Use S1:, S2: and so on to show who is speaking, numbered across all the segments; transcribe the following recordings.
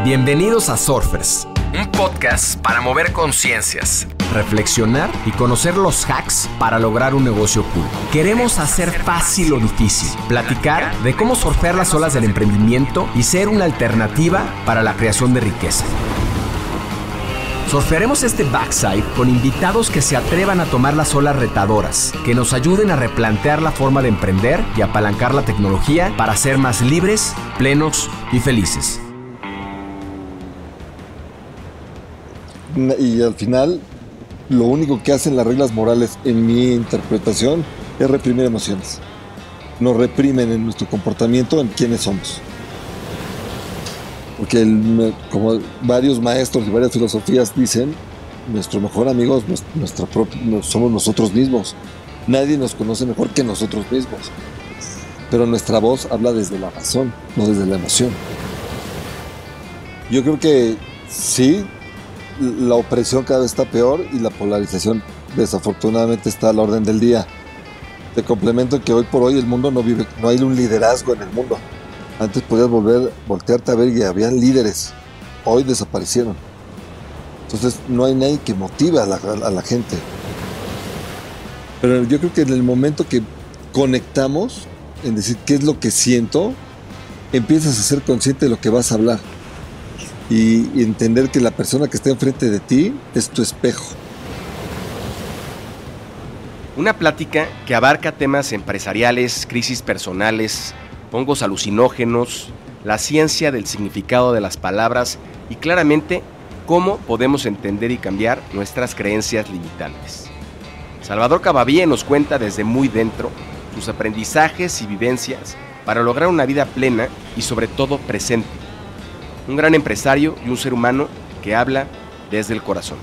S1: Bienvenidos a Surfers, un podcast para mover conciencias, reflexionar y conocer los hacks para lograr un negocio cool. Queremos hacer fácil lo difícil, platicar de cómo surfear las olas del emprendimiento y ser una alternativa para la creación de riqueza. Surfearemos este backside con invitados que se atrevan a tomar las olas retadoras, que nos ayuden a replantear la forma de emprender y apalancar la tecnología para ser más libres, plenos y felices.
S2: Y al final, lo único que hacen las reglas morales, en mi interpretación, es reprimir emociones. Nos reprimen en nuestro comportamiento, en quiénes somos. Porque como varios maestros y varias filosofías dicen, nuestro mejor amigo es somos nosotros mismos. Nadie nos conoce mejor que nosotros mismos. Pero nuestra voz habla desde la razón, no desde la emoción. Yo creo que sí, la opresión cada vez está peor y la polarización desafortunadamente está a la orden del día. Te complemento que hoy por hoy el mundo no hay un liderazgo en el mundo. Antes podías voltearte a ver y habían líderes. Hoy desaparecieron. Entonces no hay nadie que motive a la gente. Pero yo creo que en el momento que conectamos en decir qué es lo que siento, empiezas a ser consciente de lo que vas a hablar. Y entender que la persona que está enfrente de ti es tu espejo.
S1: Una plática que abarca temas empresariales, crisis personales, hongos alucinógenos, la ciencia del significado de las palabras y claramente cómo podemos entender y cambiar nuestras creencias limitantes. Salvador Cavavie nos cuenta desde muy dentro sus aprendizajes y vivencias para lograr una vida plena y sobre todo presente. Un gran empresario y un ser humano que habla desde el corazón.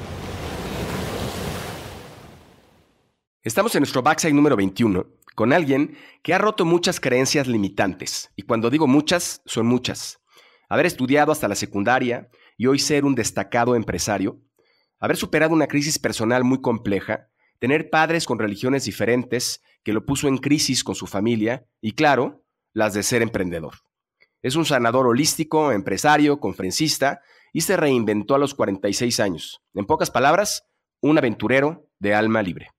S1: Estamos en nuestro backside número 21 con alguien que ha roto muchas creencias limitantes. Y cuando digo muchas, son muchas. Haber estudiado hasta la secundaria y hoy ser un destacado empresario. Haber superado una crisis personal muy compleja. Tener padres con religiones diferentes que lo puso en crisis con su familia. Y claro, las de ser emprendedor. Es un sanador holístico, empresario, conferencista y se reinventó a los 46 años. En pocas palabras, un aventurero de alma libre.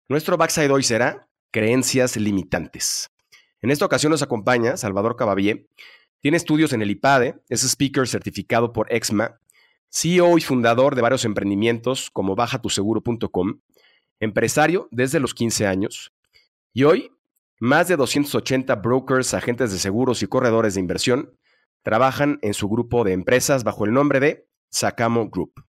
S1: Nuestro backside hoy será creencias limitantes. En esta ocasión nos acompaña Salvador Cavavie. Tiene estudios en el IPADE, es speaker certificado por EXMA, CEO y fundador de varios emprendimientos como bajatuseguro.com, empresario desde los 15 años y hoy más de 280 brokers, agentes de seguros y corredores de inversión trabajan en su grupo de empresas bajo el nombre de Sacamo Group.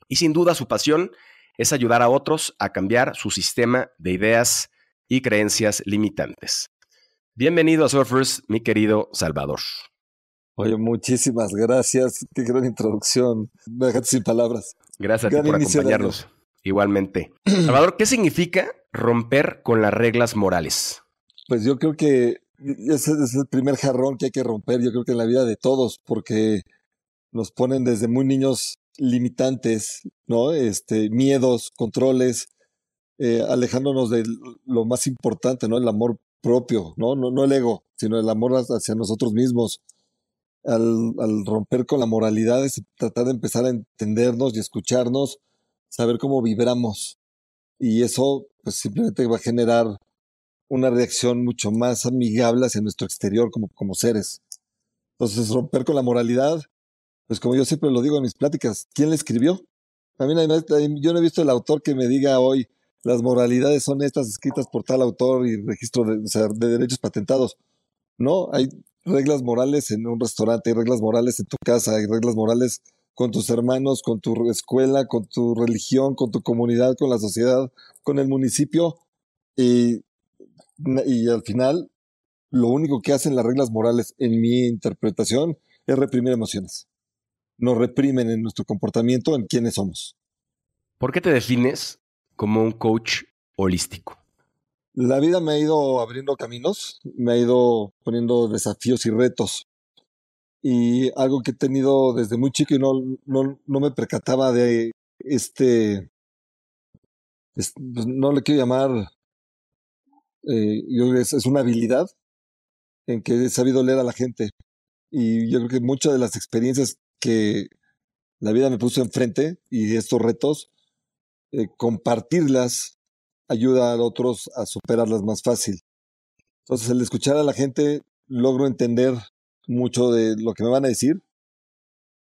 S1: Y sin duda su pasión es ayudar a otros a cambiar su sistema de ideas y creencias limitantes. Bienvenido a Surfers, mi querido Salvador.
S2: Oye, muchísimas gracias. Qué gran introducción. Me dejaste sin palabras.
S1: Gracias a ti por acompañarnos. Igualmente. Salvador, ¿qué significa romper con las reglas morales?
S2: Pues yo creo que ese es el primer jarrón que hay que romper, yo creo que en la vida de todos, porque nos ponen desde muy niños limitantes, ¿no? Miedos, controles, alejándonos de lo más importante, ¿no? El amor propio, ¿no? No el ego, sino el amor hacia nosotros mismos. Al romper con la moralidad es tratar de empezar a entendernos y escucharnos, saber cómo vibramos. Y eso, pues simplemente va a generar una reacción mucho más amigable hacia nuestro exterior como seres. Entonces, romper con la moralidad, pues como yo siempre lo digo en mis pláticas, ¿quién la escribió? A mí yo no he visto el autor que me diga hoy, las moralidades son estas escritas por tal autor y registro de derechos patentados. No, hay reglas morales en un restaurante, hay reglas morales en tu casa, hay reglas morales con tus hermanos, con tu escuela, con tu religión, con tu comunidad, con la sociedad, con el municipio. Y al final, lo único que hacen las reglas morales, en mi interpretación, es reprimir emociones. Nos reprimen en nuestro comportamiento, en quiénes somos.
S1: ¿Por qué te defines como un coach holístico?
S2: La vida me ha ido abriendo caminos, me ha ido poniendo desafíos y retos. Y algo que he tenido desde muy chico y no me percataba de pues no le quiero llamar, es una habilidad en que he sabido leer a la gente. Y yo creo que muchas de las experiencias que la vida me puso enfrente y estos retos, compartirlas ayuda a otros a superarlas más fácil. Entonces, el escuchar a la gente, logro entender mucho de lo que me van a decir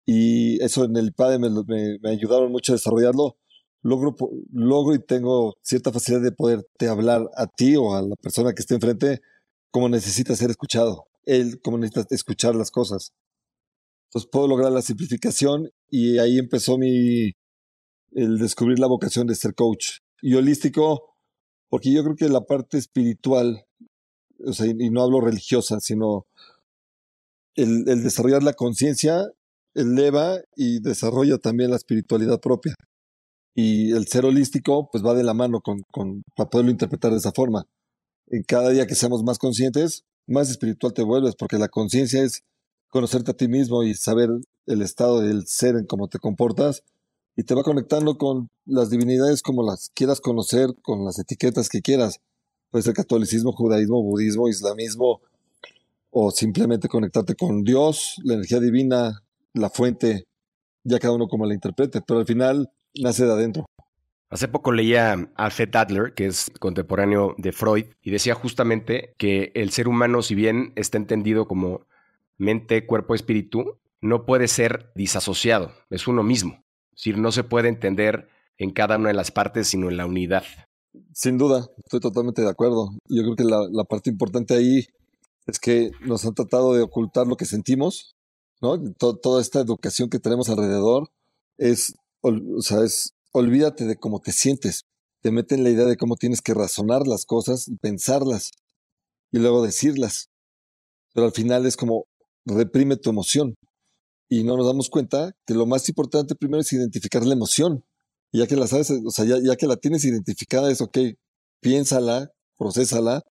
S2: y eso en el IPADE me ayudaron mucho a desarrollarlo. Logro y tengo cierta facilidad de poderte hablar a ti o a la persona que esté enfrente como necesita ser escuchado, él como necesita escuchar las cosas. Entonces puedo lograr la simplificación y ahí empezó el descubrir la vocación de ser coach. Y holístico, porque yo creo que la parte espiritual, o sea, y no hablo religiosa, sino el desarrollar la conciencia eleva y desarrolla también la espiritualidad propia. Y el ser holístico, pues va de la mano para poderlo interpretar de esa forma. En cada día que seamos más conscientes, más espiritual te vuelves, porque la conciencia es conocerte a ti mismo y saber el estado del ser en cómo te comportas, y te va conectando con las divinidades como las quieras conocer, con las etiquetas que quieras. Puede ser catolicismo, judaísmo, budismo, islamismo, o simplemente conectarte con Dios, la energía divina, la fuente, ya cada uno como la interprete, pero al final nace de adentro.
S1: Hace poco leía a Alfred Adler, que es contemporáneo de Freud, y decía justamente que el ser humano, si bien está entendido como mente, cuerpo, espíritu, no puede ser disasociado, es uno mismo. Es decir, no se puede entender en cada una de las partes, sino en la unidad.
S2: Sin duda, estoy totalmente de acuerdo. Yo creo que la parte importante ahí es que nos han tratado de ocultar lo que sentimos, ¿no? Toda esta educación que tenemos alrededor o sea, olvídate de cómo te sientes. Te meten la idea de cómo tienes que razonar las cosas y pensarlas y luego decirlas. Pero al final es como reprime tu emoción y no nos damos cuenta que lo más importante primero es identificar la emoción. Y ya que la sabes, o sea, ya que la tienes identificada es ok, piénsala, procésala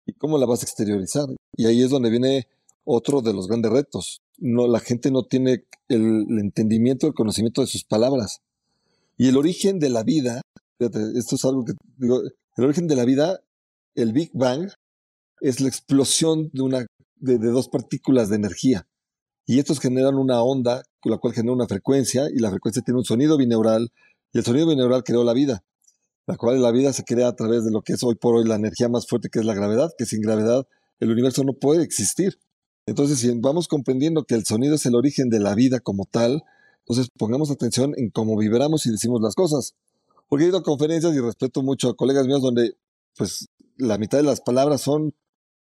S2: y cómo la vas a exteriorizar. Y ahí es donde viene otro de los grandes retos. No, la gente no tiene el entendimiento, el conocimiento de sus palabras. Y el origen de la vida, fíjate, esto es algo que digo, el origen de la vida, el Big Bang, es la explosión de dos partículas de energía. Y estos generan una onda, con la cual genera una frecuencia, y la frecuencia tiene un sonido bineural, y el sonido bineural creó la vida, la cual la vida se crea a través de lo que es hoy por hoy la energía más fuerte, que es la gravedad, que sin gravedad el universo no puede existir. Entonces, si vamos comprendiendo que el sonido es el origen de la vida como tal, entonces pongamos atención en cómo vibramos y decimos las cosas. Porque he ido a conferencias y respeto mucho a colegas míos donde, pues, la mitad de las palabras son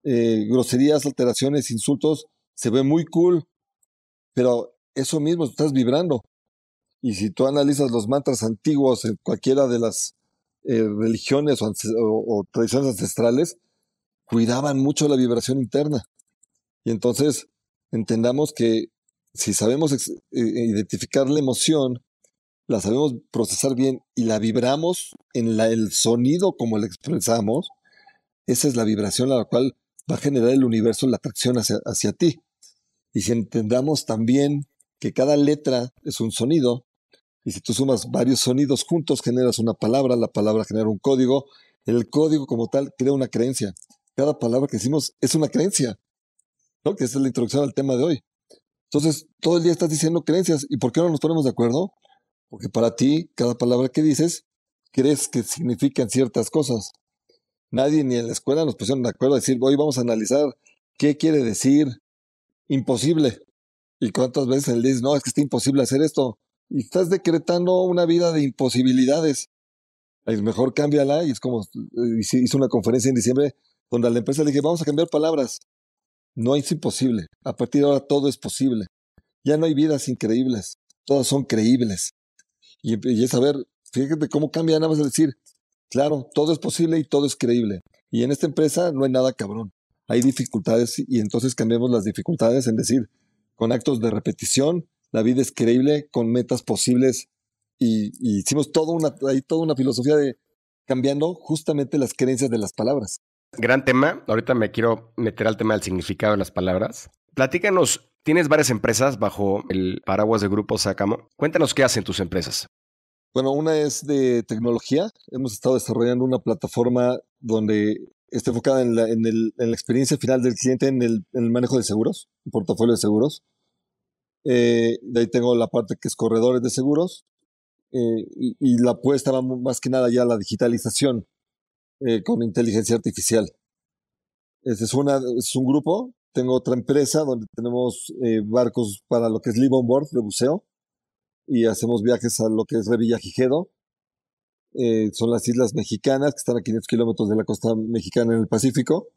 S2: groserías, alteraciones, insultos, se ve muy cool, pero eso mismo estás vibrando. Y si tú analizas los mantras antiguos en cualquiera de las religiones o tradiciones ancestrales, cuidaban mucho la vibración interna. Y entonces entendamos que si sabemos identificar la emoción, la sabemos procesar bien y la vibramos en el sonido como la expresamos, esa es la vibración a la cual va a generar el universo la atracción hacia ti. Y si entendamos también que cada letra es un sonido, y si tú sumas varios sonidos juntos, generas una palabra, la palabra genera un código, el código como tal crea una creencia. Cada palabra que decimos es una creencia, ¿no? Que esa es la introducción al tema de hoy. Entonces, todo el día estás diciendo creencias. ¿Y por qué no nos ponemos de acuerdo? Porque para ti, cada palabra que dices, crees que significan ciertas cosas. Nadie ni en la escuela nos pusieron de acuerdo a decir, hoy vamos a analizar qué quiere decir imposible. ¿Y cuántas veces él dice, no, es que está imposible hacer esto? Y estás decretando una vida de imposibilidades. Es mejor cámbiala. Y es como, hice una conferencia en diciembre donde a la empresa le dije, vamos a cambiar palabras. No es imposible. A partir de ahora todo es posible. Ya no hay vidas increíbles. Todas son creíbles. Y es saber, fíjate cómo cambia nada más el decir, claro, todo es posible y todo es creíble. Y en esta empresa no hay nada cabrón. Hay dificultades y entonces cambiamos las dificultades en decir, con actos de repetición, la vida es creíble, con metas posibles. Y hicimos hay toda una filosofía de cambiando justamente las creencias de las palabras.
S1: Gran tema. Ahorita me quiero meter al tema del significado de las palabras. Platícanos, tienes varias empresas bajo el paraguas de Grupo Sácamo. Cuéntanos qué hacen tus empresas.
S2: Bueno, una es de tecnología. Hemos estado desarrollando una plataforma donde está enfocada en la experiencia final del cliente en el manejo de seguros, un portafolio de seguros. De ahí tengo la parte que es corredores de seguros, y la apuesta va más que nada ya a la digitalización con inteligencia artificial. Ese es un grupo. Tengo otra empresa donde tenemos barcos para lo que es live on board de buceo y hacemos viajes a lo que es Revillagigedo. Son las islas mexicanas que están a 500 kilómetros de la costa mexicana en el Pacífico.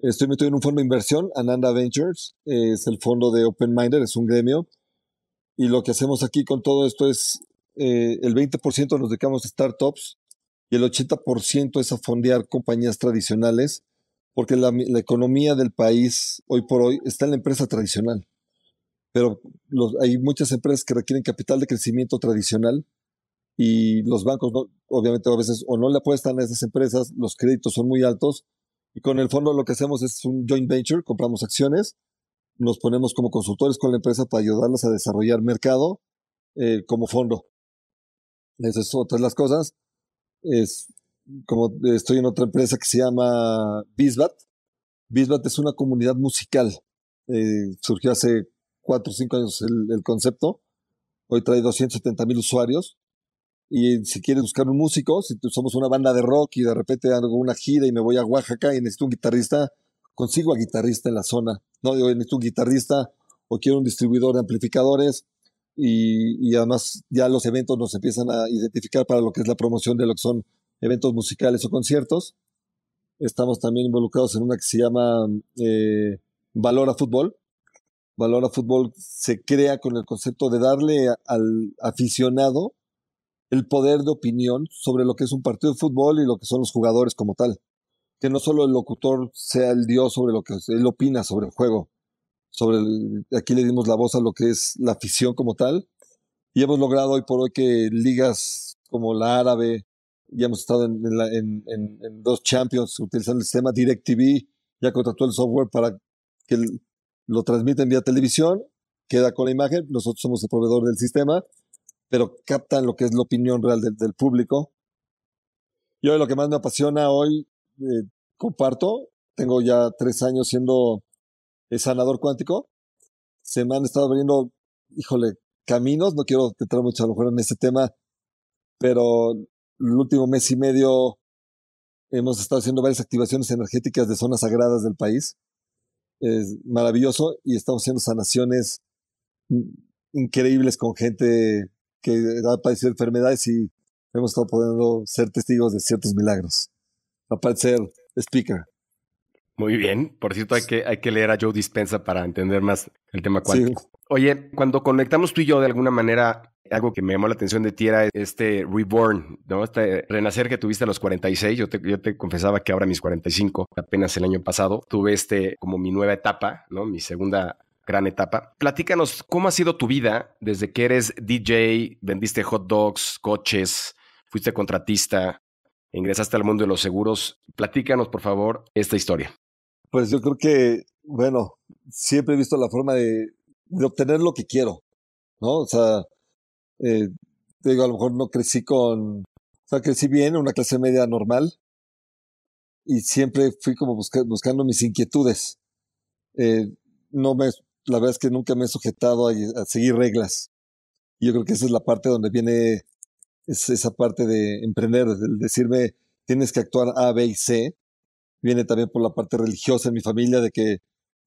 S2: Estoy metido en un fondo de inversión, Ananda Ventures, es el fondo de Open Minder, es un gremio. Y lo que hacemos aquí con todo esto es el 20% nos dedicamos a startups y el 80% es a fondear compañías tradicionales, porque la economía del país hoy por hoy está en la empresa tradicional. Pero hay muchas empresas que requieren capital de crecimiento tradicional y los bancos, no, obviamente, a veces o no le apuestan a esas empresas, los créditos son muy altos. Y con el fondo lo que hacemos es un joint venture, compramos acciones, nos ponemos como consultores con la empresa para ayudarlas a desarrollar mercado como fondo. Esas es otra de las cosas. Es como estoy en otra empresa que se llama Bisbat. Bisbat es una comunidad musical. Surgió hace 4 o 5 años el concepto. Hoy trae 270,000 usuarios. Y si quieres buscar un músico, si somos una banda de rock y de repente hago una gira y me voy a Oaxaca y necesito un guitarrista, consigo a guitarrista en la zona. No, yo necesito un guitarrista o quiero un distribuidor de amplificadores y además ya los eventos nos empiezan a identificar para lo que es la promoción de lo que son eventos musicales o conciertos. Estamos también involucrados en una que se llama Valora Fútbol. Valora Fútbol se crea con el concepto de darle al aficionado el poder de opinión sobre lo que es un partido de fútbol y lo que son los jugadores como tal. Que no solo el locutor sea el dios sobre lo que él opina sobre el juego. Aquí le dimos la voz a lo que es la afición como tal. Y hemos logrado hoy por hoy que ligas como la árabe, ya hemos estado en 2 Champions utilizando el sistema DirecTV, ya contrató el software para que lo transmiten vía televisión, queda con la imagen, nosotros somos el proveedor del sistema, pero captan lo que es la opinión real del público. Y hoy lo que más me apasiona hoy, comparto, tengo ya 3 años siendo sanador cuántico, se me han estado abriendo, híjole, caminos, no quiero entrar mucho a lo mejor en ese tema, pero el último mes y medio hemos estado haciendo varias activaciones energéticas de zonas sagradas del país. Es maravilloso y estamos haciendo sanaciones increíbles con gente que ha padecido enfermedades y hemos estado pudiendo ser testigos de ciertos milagros. Aparte de ser speaker.
S1: Muy bien. Por cierto, hay que leer a Joe Dispenza para entender más el tema
S2: Sí,
S1: cuántico. Oye, cuando conectamos tú y yo de alguna manera, algo que me llamó la atención de ti era este reborn, ¿no? Este renacer que tuviste a los 46. Yo te confesaba que ahora a mis 45, apenas el año pasado, tuve como mi nueva etapa, ¿no? Mi segunda gran etapa. Platícanos, ¿cómo ha sido tu vida desde que eres DJ, vendiste hot dogs, coches, fuiste contratista, ingresaste al mundo de los seguros? Platícanos, por favor, esta historia.
S2: pues yo creo que, bueno, siempre he visto la forma de obtener lo que quiero, ¿no? O sea, eh, te digo, a lo mejor no crecí o sea, crecí bien, una clase media normal, y siempre fui como buscando mis inquietudes. Eh, no me, la verdad es que nunca me he sujetado a seguir reglas. Y yo creo que esa es la parte donde viene esa parte de emprender, el decirme, tienes que actuar A, B y C. Viene también por la parte religiosa en mi familia, de que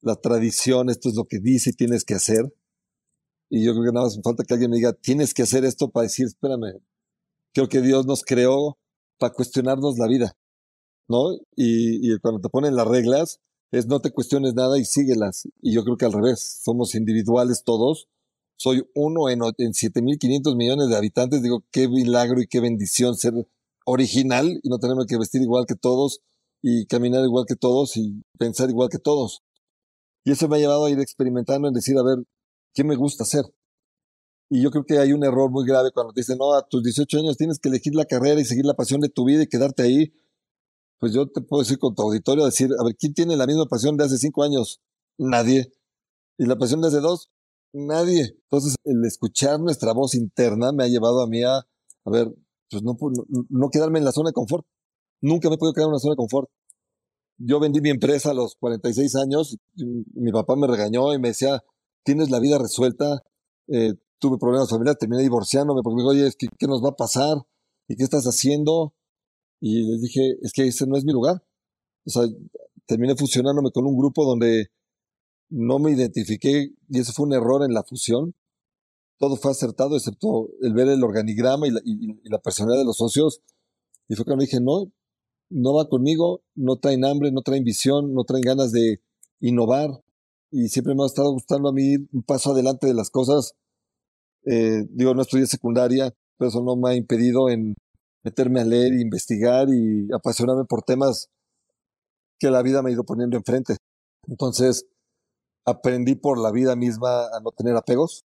S2: la tradición, esto es lo que dice y tienes que hacer. Y yo creo que nada más me falta que alguien me diga, tienes que hacer esto para decir, espérame, creo que Dios nos creó para cuestionarnos la vida, ¿no? Y cuando te ponen las reglas, es no te cuestiones nada y síguelas. Y yo creo que al revés, somos individuales todos. Soy uno en 7,500 millones de habitantes. Digo, qué milagro y qué bendición ser original y no tenerme que vestir igual que todos y caminar igual que todos y pensar igual que todos. Y eso me ha llevado a ir experimentando en decir, a ver, ¿qué me gusta hacer? Y yo creo que hay un error muy grave cuando te dicen, no, a tus 18 años tienes que elegir la carrera y seguir la pasión de tu vida y quedarte ahí. Pues yo te puedo decir con tu auditorio, decir, a ver, ¿quién tiene la misma pasión de hace 5 años? Nadie. ¿Y la pasión de hace 2? Nadie. Entonces, el escuchar nuestra voz interna me ha llevado a mí a ver, pues no quedarme en la zona de confort. Nunca me he podido quedar en una zona de confort. Yo vendí mi empresa a los 46 años, y mi papá me regañó y me decía, tienes la vida resuelta, tuve problemas familiares, terminé divorciándome porque me dijo, oye, ¿qué nos va a pasar? ¿Y qué estás haciendo? Y les dije, es que ese no es mi lugar. O sea, terminé fusionándome con un grupo donde no me identifiqué y eso fue un error en la fusión. Todo fue acertado excepto el ver el organigrama y la personalidad de los socios. Y fue cuando dije, no, no va conmigo, no traen hambre, no traen visión, no traen ganas de innovar. Y siempre me ha estado gustando a mí ir un paso adelante de las cosas. Digo, no estudié secundaria, pero eso no me ha impedido en meterme a leer, investigar y apasionarme por temas que la vida me ha ido poniendo enfrente. Entonces, aprendí por la vida misma a no tener apegos,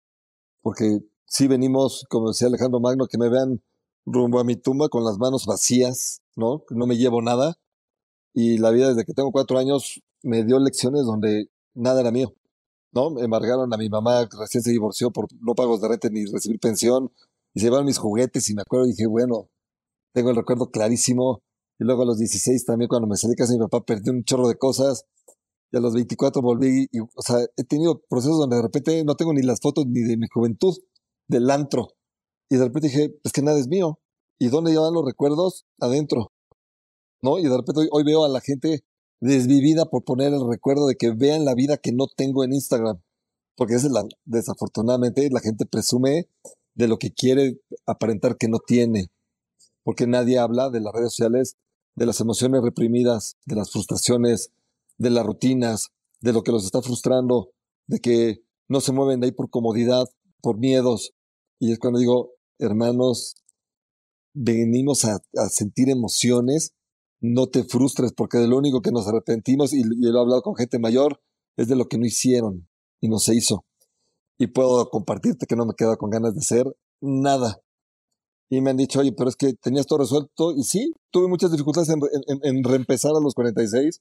S2: porque sí venimos, como decía Alejandro Magno, que me vean rumbo a mi tumba con las manos vacías, ¿no? Que no me llevo nada. Y la vida desde que tengo 4 años me dio lecciones donde nada era mío, ¿no? Me embargaron a mi mamá, que recién se divorció por no pagos de renta ni recibir pensión, y se llevaron mis juguetes y me acuerdo y dije, bueno, tengo el recuerdo clarísimo. Y luego a los 16 también cuando me salí de casa de mi papá perdí un chorro de cosas. Y a los 24 volví y, o sea, he tenido procesos donde de repente no tengo ni las fotos ni de mi juventud, del antro. Y de repente dije, es que nada es mío. ¿Y dónde llevan los recuerdos? Adentro, ¿no? Y de repente hoy veo a la gente desvivida por poner el recuerdo de que vean la vida que no tengo en Instagram. Porque esa es desafortunadamente la gente presume de lo que quiere aparentar que no tiene. Porque nadie habla de las redes sociales, de las emociones reprimidas, de las frustraciones, de las rutinas, de lo que los está frustrando, de que no se mueven de ahí por comodidad, por miedos. Y es cuando digo, hermanos, venimos a sentir emociones, no te frustres, porque de lo único que nos arrepentimos, y lo he hablado con gente mayor, es de lo que no hicieron y no se hizo. Y puedo compartirte que no me quedo con ganas de hacer nada. Y me han dicho, oye, pero es que tenías todo resuelto. Y sí, tuve muchas dificultades en reempezar a los 46.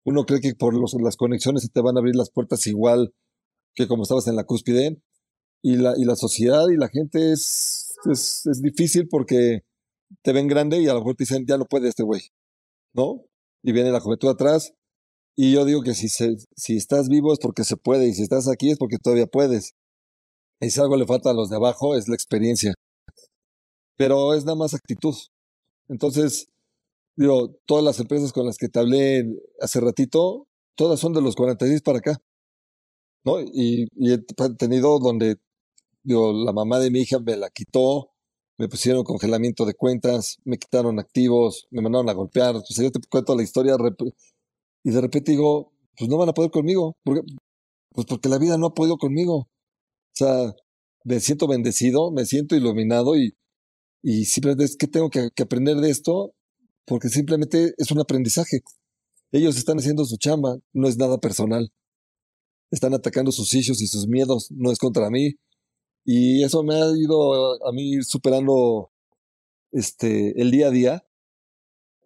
S2: Uno cree que por las conexiones se te van a abrir las puertas igual que como estabas en la cúspide. Y la sociedad y la gente es difícil porque te ven grande y a lo mejor te dicen, ya no puede este güey, ¿no? Y viene la juventud atrás. Y yo digo que si estás vivo es porque se puede. Y si estás aquí es porque todavía puedes. Y si algo le falta a los de abajo es la experiencia. Pero es nada más actitud. Entonces, digo, todas las empresas con las que te hablé hace ratito, todas son de los 46 para acá, ¿no? Y he tenido donde, digo, la mamá de mi hija me la quitó, me pusieron congelamiento de cuentas, me quitaron activos, me mandaron a golpear. O sea, yo te cuento la historia y de repente digo, pues no van a poder conmigo, pues porque la vida no ha podido conmigo. O sea, me siento bendecido, me siento iluminado y simplemente es que tengo que aprender de esto porque simplemente es un aprendizaje. Ellos están haciendo su chamba, no es nada personal. Están atacando sus issues y sus miedos, no es contra mí. Y eso me ha ido a mí superando el día a día,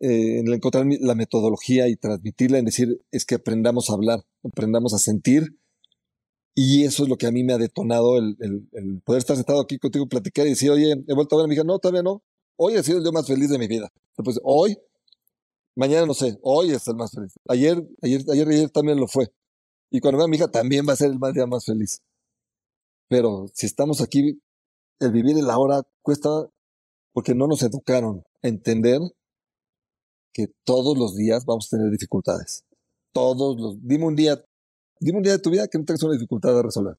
S2: en encontrar la metodología y transmitirla, en decir, es que aprendamos a hablar, aprendamos a sentir. Y eso es lo que a mí me ha detonado el poder estar sentado aquí contigo, platicar y decir, oye, he vuelto a ver a mi hija. No, todavía no. Hoy ha sido el día más feliz de mi vida. Después, hoy, mañana no sé, hoy es el más feliz. Ayer también lo fue. Y cuando vea a mi hija también va a ser el día más feliz. Pero si estamos aquí, el vivir el ahora cuesta porque no nos educaron a entender que todos los días vamos a tener dificultades. Dime un día de tu vida que no tengas una dificultad de resolver.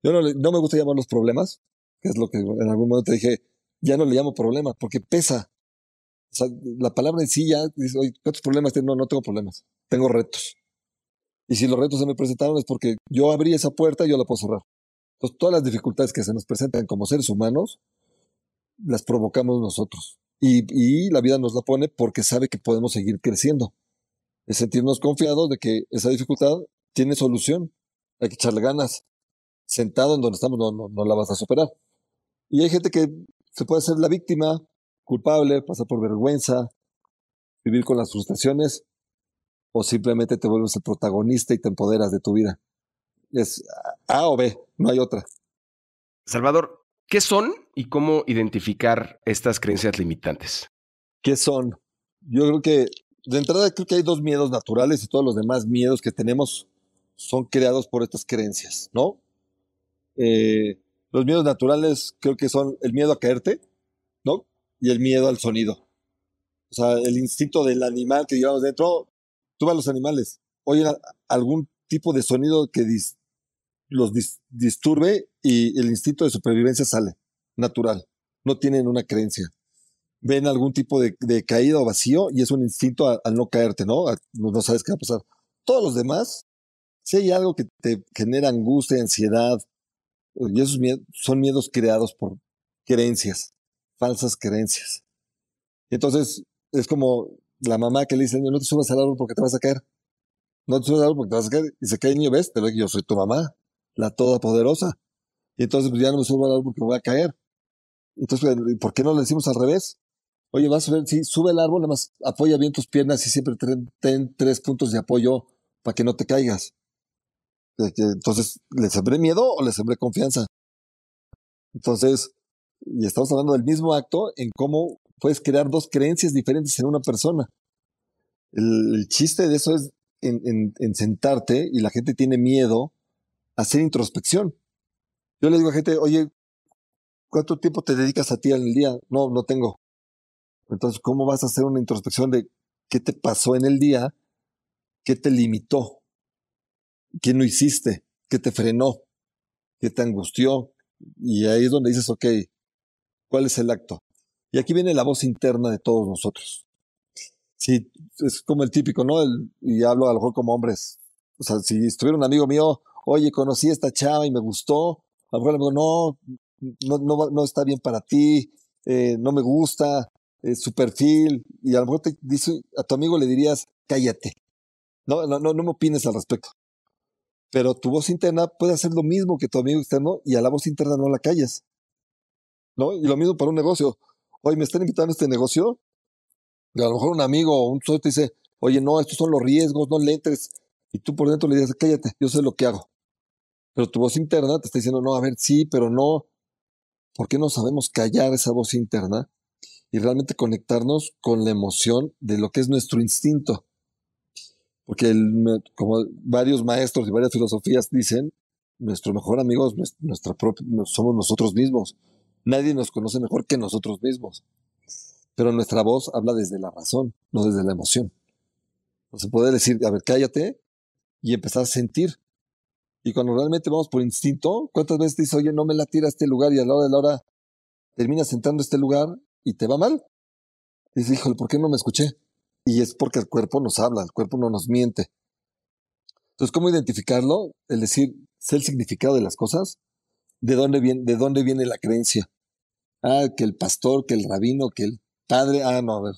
S2: Yo no me gusta llamar los problemas, que es lo que en algún momento dije, ya no le llamo problema porque pesa. O sea, la palabra en sí ya dice, oye, ¿cuántos problemas tienes? No, no tengo problemas, tengo retos. Y si los retos se me presentaron es porque yo abrí esa puerta y yo la puedo cerrar. Entonces, todas las dificultades que se nos presentan como seres humanos, las provocamos nosotros. Y la vida nos la pone porque sabe que podemos seguir creciendo. Es sentirnos confiados de que esa dificultad tiene solución. Hay que echarle ganas. Sentado en donde estamos no la vas a superar. Y hay gente que se puede hacer la víctima, culpable, pasar por vergüenza, vivir con las frustraciones, o simplemente te vuelves el protagonista y te empoderas de tu vida. Es A o B, no hay otra.
S1: Salvador, ¿qué son y cómo identificar estas creencias limitantes?
S2: ¿Qué son? Yo creo que de entrada creo que hay dos miedos naturales y todos los demás miedos que tenemos son creados por estas creencias, ¿no? Los miedos naturales creo que son el miedo a caerte, ¿no? Y el miedo al sonido. O sea, el instinto del animal que llevamos dentro. Tú vas a los animales, oyen algún tipo de sonido que los disturbe y el instinto de supervivencia sale, natural. No tienen una creencia. Ven algún tipo de caída o vacío y es un instinto al no caerte, ¿no? No sabes qué va a pasar. Todos los demás, si hay algo que te genera angustia, ansiedad, y esos son miedos creados por creencias, falsas creencias. Y entonces es como la mamá que le dice, no te subas al árbol porque te vas a caer. No te subas al árbol porque te vas a caer. Y se cae el niño, ¿ves? Pero yo soy tu mamá, la todopoderosa. Y entonces pues, ya no me subo al árbol porque me voy a caer. Entonces, ¿por qué no le decimos al revés? Oye, vas a ver, sí, sube el árbol, nada más apoya bien tus piernas y siempre ten 3 puntos de apoyo para que no te caigas. Entonces, ¿le sembré miedo o le sembré confianza? Entonces, y estamos hablando del mismo acto en cómo puedes crear dos creencias diferentes en una persona. El chiste de eso es en sentarte y la gente tiene miedo a hacer introspección. Yo le digo a gente, oye, ¿cuánto tiempo te dedicas a ti en el día? No, no tengo. Entonces, ¿cómo vas a hacer una introspección de qué te pasó en el día? ¿Qué te limitó? ¿Qué no hiciste? ¿Qué te frenó? ¿Qué te angustió? Y ahí es donde dices, ok, ¿cuál es el acto? Y aquí viene la voz interna de todos nosotros. Sí, es como el típico, ¿no? Y hablo a lo mejor como hombres. O sea, si estuviera un amigo mío, oye, conocí a esta chava y me gustó, a lo mejor le digo, no está bien para ti, no me gusta, su perfil, y a lo mejor te dice, a tu amigo le dirías, cállate, no me opines al respecto. Pero tu voz interna puede hacer lo mismo que tu amigo externo y a la voz interna no la calles, ¿no? Y lo mismo para un negocio. Oye, me están invitando a este negocio, y a lo mejor un amigo o un socio te dice, oye, no, estos son los riesgos, no le entres. Y tú por dentro le dices, cállate, yo sé lo que hago. Pero tu voz interna te está diciendo, no, a ver, sí, pero no. ¿Por qué no sabemos callar esa voz interna y realmente conectarnos con la emoción de lo que es nuestro instinto? Porque como varios maestros y varias filosofías dicen, nuestro mejor amigo es somos nosotros mismos. Nadie nos conoce mejor que nosotros mismos. Pero nuestra voz habla desde la razón, no desde la emoción. O se puede decir, a ver, cállate y empezar a sentir. Y cuando realmente vamos por instinto, ¿cuántas veces dices, oye, no me la tira a este lugar y a la hora de la hora terminas entrando a este lugar y te va mal? Y dices, híjole, ¿por qué no me escuché? Y es porque el cuerpo nos habla, el cuerpo no nos miente. Entonces, ¿cómo identificarlo? Es decir, sé el significado de las cosas, de dónde viene la creencia. Ah, que el pastor, que el rabino, que el padre, no, a ver,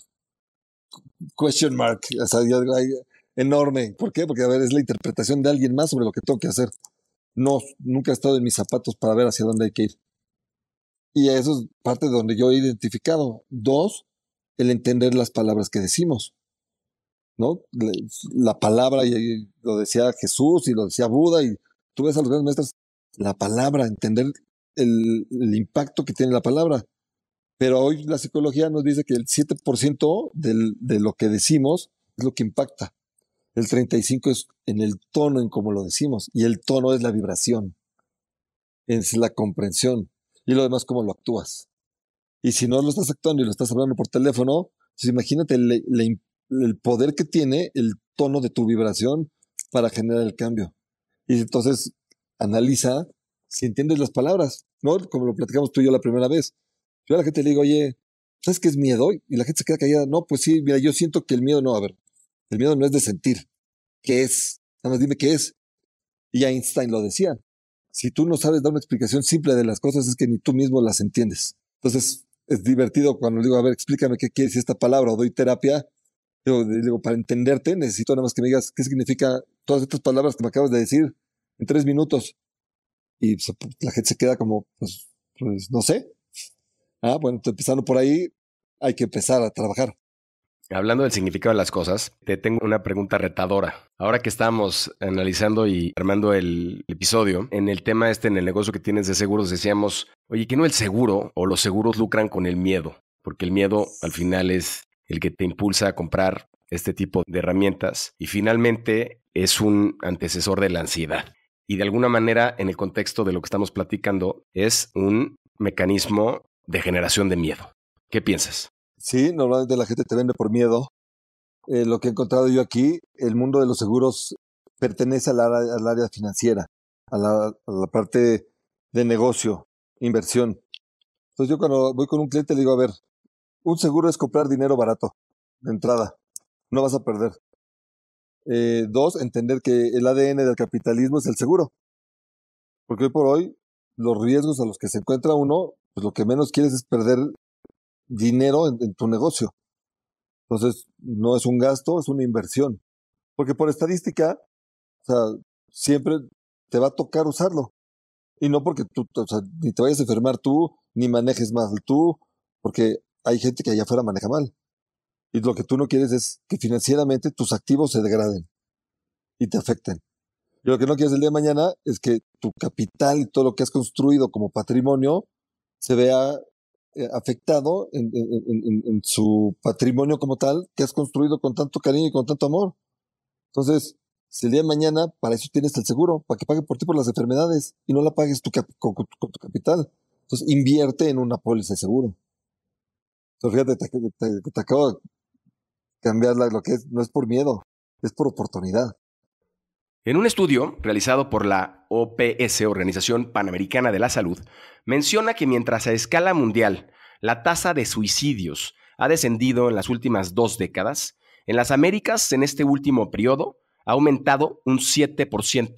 S2: question mark, o sea, enorme. ¿Por qué? Porque, a ver, es la interpretación de alguien más sobre lo que tengo que hacer. No, nunca he estado en mis zapatos para ver hacia dónde hay que ir. Y eso es parte de donde yo he identificado. Dos, el entender las palabras que decimos, ¿no? La palabra, y lo decía Jesús y lo decía Buda, y tú ves a los grandes maestros, la palabra, entender el impacto que tiene la palabra. Pero hoy la psicología nos dice que el 7% de lo que decimos es lo que impacta. El 35% es en el tono en cómo lo decimos. Y el tono es la vibración, es la comprensión. Y lo demás, cómo lo actúas. Y si no lo estás actuando y lo estás hablando por teléfono, pues imagínate el poder que tiene el tono de tu vibración para generar el cambio. Y entonces analiza si entiendes las palabras, ¿no? Como lo platicamos tú y yo la primera vez. Yo a la gente le digo, oye, ¿sabes qué es miedo? Y la gente se queda callada. No, pues sí, mira, yo siento que el miedo no, a ver, el miedo no es de sentir. ¿Qué es? Nada más dime qué es. Y Einstein lo decía. Si tú no sabes dar una explicación simple de las cosas, es que ni tú mismo las entiendes. Entonces, es divertido cuando le digo, a ver, explícame qué quiere decir esta palabra o doy terapia. Digo, para entenderte, necesito nada más que me digas qué significa todas estas palabras que me acabas de decir en 3 minutos. Y pues, la gente se queda como, pues no sé. Bueno, empezando por ahí, hay que empezar a trabajar.
S1: Hablando del significado de las cosas, te tengo una pregunta retadora. Ahora que estamos analizando y armando el episodio, en el tema en el negocio que tienes de seguros, decíamos, oye, que no el seguro o los seguros lucran con el miedo, porque el miedo al final es el que te impulsa a comprar este tipo de herramientas y finalmente es un antecesor de la ansiedad. y de alguna manera, en el contexto de lo que estamos platicando, es un mecanismo de generación de miedo. ¿Qué piensas?
S2: Sí, normalmente la gente te vende por miedo. Lo que he encontrado yo aquí, el mundo de los seguros pertenece al área financiera, a la parte de negocio, inversión. Entonces yo cuando voy con un cliente le digo, a ver, un seguro es comprar dinero barato, de entrada, no vas a perder. Dos, entender que el ADN del capitalismo es el seguro, porque hoy por hoy los riesgos a los que se encuentra uno, pues lo que menos quieres es perder dinero en tu negocio. Entonces, no es un gasto, es una inversión. Porque por estadística, o sea, siempre te va a tocar usarlo. Y no porque tú, o sea, ni te vayas a enfermar tú, ni manejes mal tú, porque hay gente que allá afuera maneja mal. Y lo que tú no quieres es que financieramente tus activos se degraden y te afecten. Y lo que no quieres el día de mañana es que tu capital y todo lo que has construido como patrimonio se vea afectado en su patrimonio como tal que has construido con tanto cariño y con tanto amor. Entonces, si el día de mañana, para eso tienes el seguro, para que pague por ti por las enfermedades y no la pagues con tu capital. Entonces, invierte en una póliza de seguro. Entonces, fíjate, te acabo de cambiar lo que es, no es por miedo, es por oportunidad.
S1: En un estudio realizado por la OPS, Organización Panamericana de la Salud, menciona que mientras a escala mundial la tasa de suicidios ha descendido en las últimas 2 décadas, en las Américas en este último periodo ha aumentado un 7%.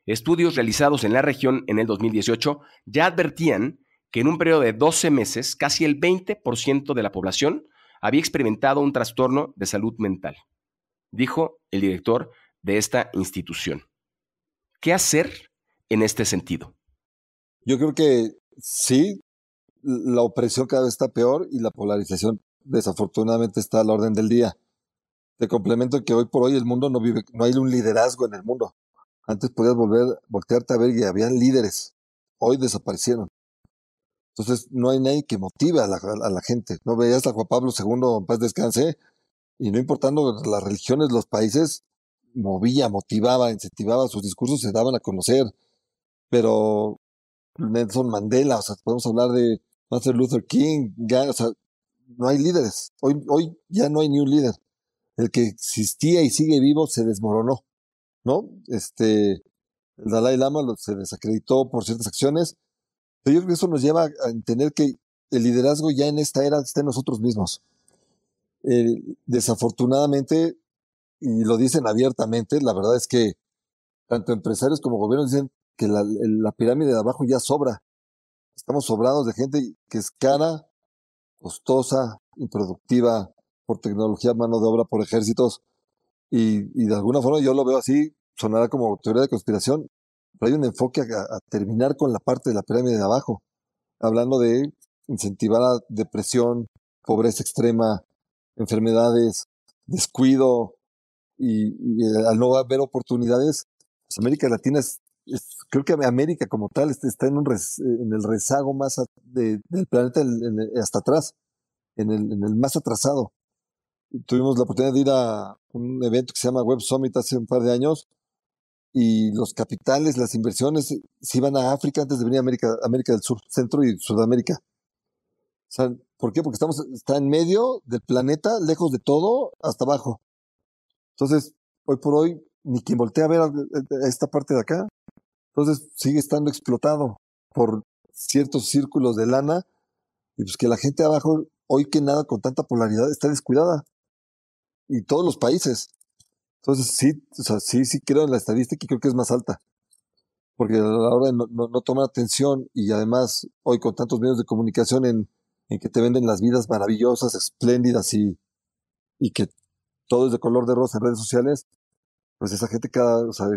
S1: Estudios realizados en la región en el 2018 ya advertían que en un periodo de 12 meses casi el 20% de la población había experimentado un trastorno de salud mental, dijo el director de esta institución. ¿Qué hacer en este sentido?
S2: Yo creo que sí, la opresión cada vez está peor y la polarización desafortunadamente está a la orden del día. Te complemento que hoy por hoy el mundo no vive, no hay un liderazgo en el mundo. Antes podías voltearte a ver y habían líderes. Hoy desaparecieron. Entonces no hay nadie que motive a la gente. No veías a Juan Pablo II, en paz descanse, y no importando las religiones, los países, movía, motivaba, incentivaba, sus discursos se daban a conocer. Pero Nelson Mandela, o sea, podemos hablar de Martin Luther King, o sea, no hay líderes. Hoy ya no hay ni un líder. El que existía y sigue vivo se desmoronó, ¿no? El Dalai Lama se desacreditó por ciertas acciones, pero yo creo que eso nos lleva a entender que el liderazgo ya en esta era está en nosotros mismos. Desafortunadamente, y lo dicen abiertamente, la verdad es que tanto empresarios como gobiernos dicen que la pirámide de abajo ya sobra. Estamos sobrados de gente que es cara, costosa, improductiva, por tecnología, mano de obra, por ejércitos, y de alguna forma yo lo veo así, sonará como teoría de conspiración, pero hay un enfoque a terminar con la parte de la pirámide de abajo, hablando de incentivar a depresión, pobreza extrema, enfermedades, descuido, y al no haber oportunidades, pues América Latina creo que América como tal está en el rezago más del planeta hasta atrás, en el más atrasado. Tuvimos la oportunidad de ir a un evento que se llama Web Summit hace un par de años y los capitales, las inversiones se iban a África antes de venir a América del Sur, Centro y Sudamérica. O sea, ¿por qué? Porque está en medio del planeta, lejos de todo, hasta abajo. Entonces, hoy por hoy, ni quien voltea a ver a esta parte de acá. Entonces, sigue estando explotado por ciertos círculos de lana y pues que la gente abajo, hoy que nada con tanta polaridad, está descuidada. Y todos los países. Entonces, sí, o sea, sí creo en la estadística y creo que es más alta. Porque a la hora de no tomar atención y además hoy con tantos medios de comunicación en que te venden las vidas maravillosas, espléndidas y que todo es de color de rosa en redes sociales, pues esa gente o sea,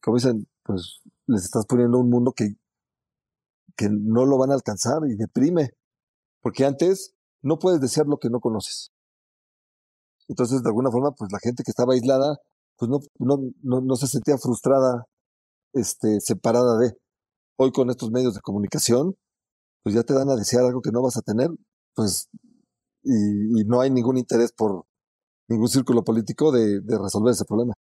S2: como dicen, pues les estás poniendo un mundo que no lo van a alcanzar y deprime. Porque antes no puedes desear lo que no conoces. Entonces, de alguna forma, pues la gente que estaba aislada, pues no se sentía frustrada, separada de. Hoy con estos medios de comunicación, pues ya te dan a desear algo que no vas a tener, pues, y no hay ningún interés por ningún círculo político de resolver ese problema.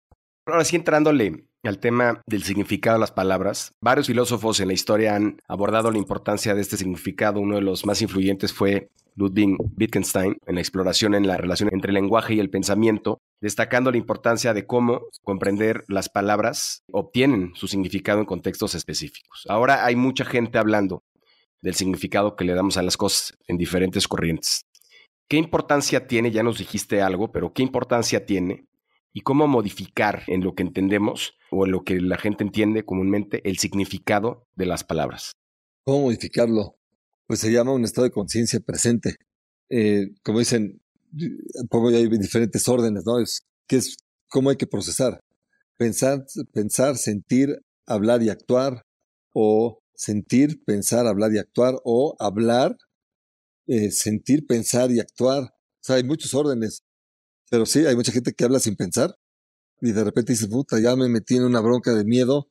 S1: Ahora sí, entrándole al tema del significado de las palabras. Varios filósofos en la historia han abordado la importancia de este significado. Uno de los más influyentes fue Ludwig Wittgenstein en la exploración en la relación entre el lenguaje y el pensamiento, destacando la importancia de cómo comprender las palabras obtienen su significado en contextos específicos. Ahora hay mucha gente hablando del significado que le damos a las cosas en diferentes corrientes. ¿Qué importancia tiene? Ya nos dijiste algo, pero ¿qué importancia tiene? ¿Y cómo modificar en lo que entendemos o en lo que la gente entiende comúnmente el significado de las palabras?
S2: ¿Cómo modificarlo? Pues se llama un estado de conciencia presente. Como dicen, pongo ya hay diferentes órdenes, ¿no? ¿Cómo hay que procesar? Pensar, sentir, hablar y actuar, o sentir, pensar, hablar y actuar, o hablar, sentir, pensar y actuar. O sea, hay muchos órdenes, pero sí, hay mucha gente que habla sin pensar y de repente dice, puta, ya me metí en una bronca de miedo.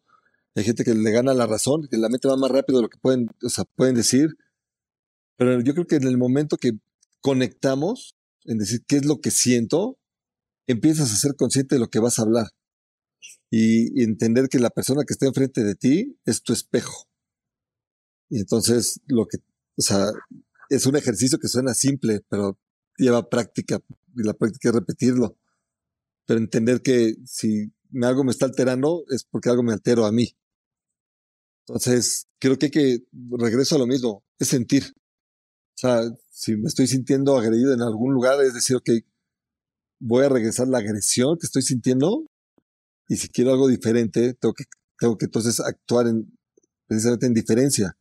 S2: Hay gente que le gana la razón, que la mente va más rápido de lo que pueden, o sea, pueden decir, pero yo creo que en el momento que conectamos en decir qué es lo que siento, empiezas a ser consciente de lo que vas a hablar y entender que la persona que está enfrente de ti es tu espejo. Y entonces o sea, es un ejercicio que suena simple, pero lleva práctica y la práctica es repetirlo. Pero entender que si algo me está alterando es porque algo me altero a mí. Entonces, creo que regreso a lo mismo, es sentir. O sea, si me estoy sintiendo agredido en algún lugar, es decir, ok, voy a regresar la agresión que estoy sintiendo y si quiero algo diferente, tengo que entonces actuar precisamente en diferencia,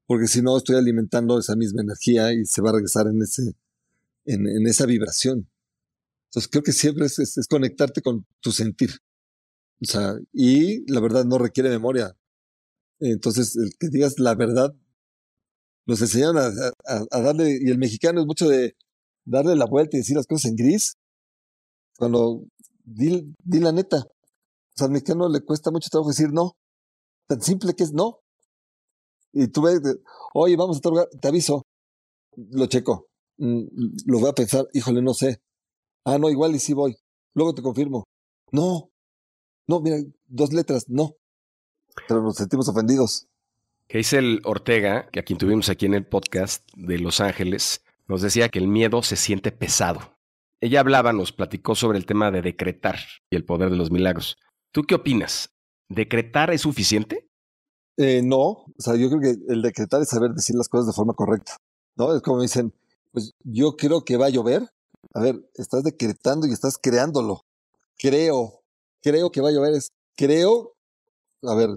S2: porque si no estoy alimentando esa misma energía y se va a regresar en esa vibración. Entonces creo que siempre es conectarte con tu sentir. O sea, y la verdad no requiere memoria. Entonces, el que digas la verdad, nos enseñaron a darle, y el mexicano es mucho de darle la vuelta y decir las cosas en gris, cuando di la neta. O sea, al mexicano le cuesta mucho trabajo decir no, tan simple que es no. Y tú ves, oye, vamos a otro lugar, te aviso, lo checo, lo voy a pensar, híjole, no sé. Ah, no, igual y sí voy. Luego te confirmo. No, no, mira, 2 letras, no. Pero nos sentimos ofendidos.
S1: Hazel Ortega, que a quien tuvimos aquí en el podcast de Los Ángeles, nos decía que el miedo se siente pesado. Ella nos platicó sobre el tema de decretar y el poder de los milagros. ¿Tú qué opinas? ¿Decretar es suficiente?
S2: No, o sea, yo creo que el decretar es saber decir las cosas de forma correcta, ¿no? Es como dicen, pues yo creo que va a llover. A ver, estás decretando y estás creándolo. Creo que va a llover, creo, a ver,